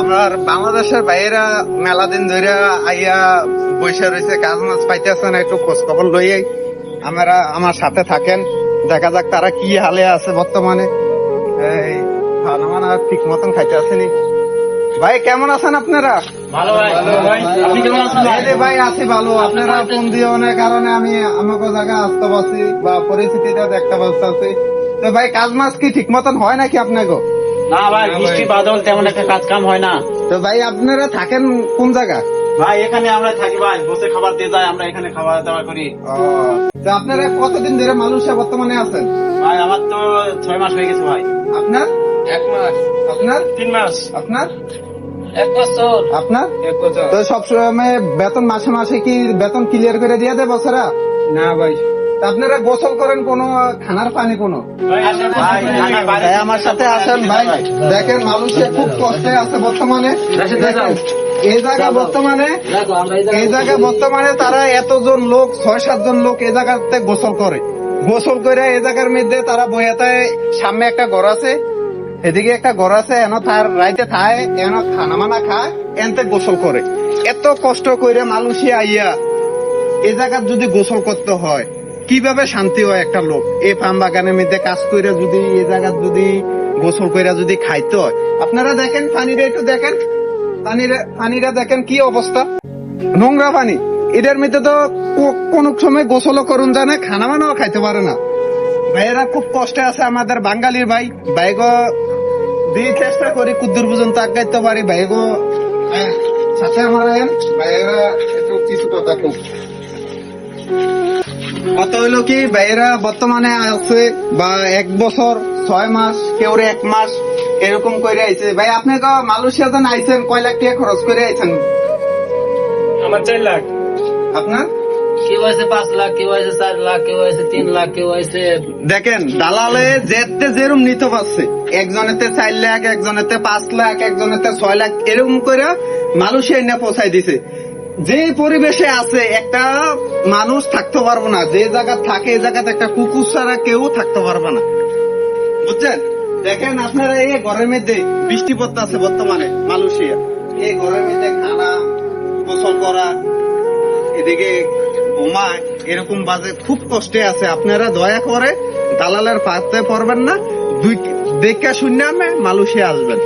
আমার বাংলাদেশের বাইরা মেলা দিন ধরে আইয়া বৈশা রয়েছে, কাজ মাছ পাইতেছে না, একটু খোঁজ খবর লইয়াই আমরা আমার সাথে থাকেন, দেখা যাক তারা কি হালে আছে বর্তমানে। এই খানা মানা ঠিক মতন খাইতে আসেনি। ভাই কেমন আছেন আপনারা? ভালো ভাই, আপনি কেমন আছেন ভাই? এই যে ভাই আছি ভালো, আপনারা ফোন দিও না কারণে আমি আমাকে জায়গা আসতে পারছি বা পরিস্থিতিটা দেখতে পাচ্ছি। তো ভাই কাজ মাছ কি ঠিক মতন হয় নাকি আপনাকে? না ভাই, বৃষ্টি বাদল তেমন একটা কাজ কাম হয় না তো ভাই আপনারা থাকেন কোন জায়গা? ভাই। এখানে আমরা থাকি ভাই, বসে খাবার দিয়ে যায়, আমরা এখানে খাবার দাবার করি। তো আপনারা কতদিন ধরে মালয়েশিয়া বর্তমানে আছেন? ভাই আমার তো 6 মাস হয়ে গেছে ভাই। আপনার? 1 মাস। আপনার? 3 মাস। আপনার? 1 বছর। আপনার? 1 বছর। তো সবসময় বেতন মাসে মাসে কি বেতন ক্লিয়ার করে দিয়ে দেয় বছরা? না ভাই। তা আপনারা গোসল করেন কোন খানার পানি কোন? ভাই আমার সাথে আসেন ভাই, দেখেন মালয়েশিয়া খুব কষ্টে আছে বর্তমানে। দেখেন, এই জায়গা বর্তমানে তারা এতজন লোক 6-7 জন লোক এই জায়গাতে গোসল করে। গোসল করে এই জায়গার মধ্যে তারা বইয়াতে, সামনে একটা ঘর আছে, এদিকে একটা ঘর আছে, এন তার রাইতে থায়, এন খানা মানা খায়, এনতে গোসল করে। এত কষ্ট করে মালয়েশিয়া আইয়া এই জায়গার যদি গোসল করতে হয়, কিভাবে শান্তি হয় একটা লোক? এই পাম বাগানের মধ্যে কাজ করে যদি এই জায়গার যদি গোসল করে যদি খাইতে হয়, আপনারা দেখেন পানিটা একটু দেখেন, পানিটা দেখেন কি অবস্থা, নোংরা পানি। এদের মধ্যে তো কোন সময় গোসলও করুন যায় না, খানা মানাও খাইতে পারে না। ভাইয়েরা খুব কষ্টে আছে, আমাদের বাঙালির ভাই। ভাইগো দিয়ে চেষ্টা করি কুদ্দুর পর্যন্ত আগাইতে পারি। ভাইগো সাথে আমার ভাইয়েরা একটু কিছু কথা খুব কত হইলো কি, ভাইয়েরা বর্তমানে আছে বা 1 বছর 6 মাস, কেউ 1 মাস এরকম করে আইছে। ভাই আপনি তো মালয়েশিয়াতে আইছেন, কয় লাখ টাকা খরচ করে আইছেন? আমার 4 লাখ। আপনার? কেউ আছে 5 লাখ, কেউ আছে 4 লাখ, কেউ আছে 3 লাখ, কেউ আছে। দেখেন দালালে যেতে যেরকম নিতে পারছে, একজনেতে 4 লাখ, একজনেতে 5 লাখ, একজনেতে 6 লাখ এরকম করে মালয়েশিয়া এনে পৌঁছাই দিছে। যে পরিবেশে আছে একটা মানুষ থাকতে পারবো না, যে জায়গা থাকে এই জায়গাতে একটা কুকুর ছাড়া কেউ থাকতে পারবে না, বুঝছেন? দেখেন আপনারা এই ঘরের মধ্যে বৃষ্টি পড়তে আছে বর্তমানে মালয়েশিয়া, এই ঘরের মধ্যে খানা, গোসল করা, এদিকে ঘুমায়, এরকম বাজে খুব কষ্টে আছে। আপনারা দয়া করে দালালের পাতে পড়বেন না, দেখা শূন্য মালয়েশিয়া আসবেন।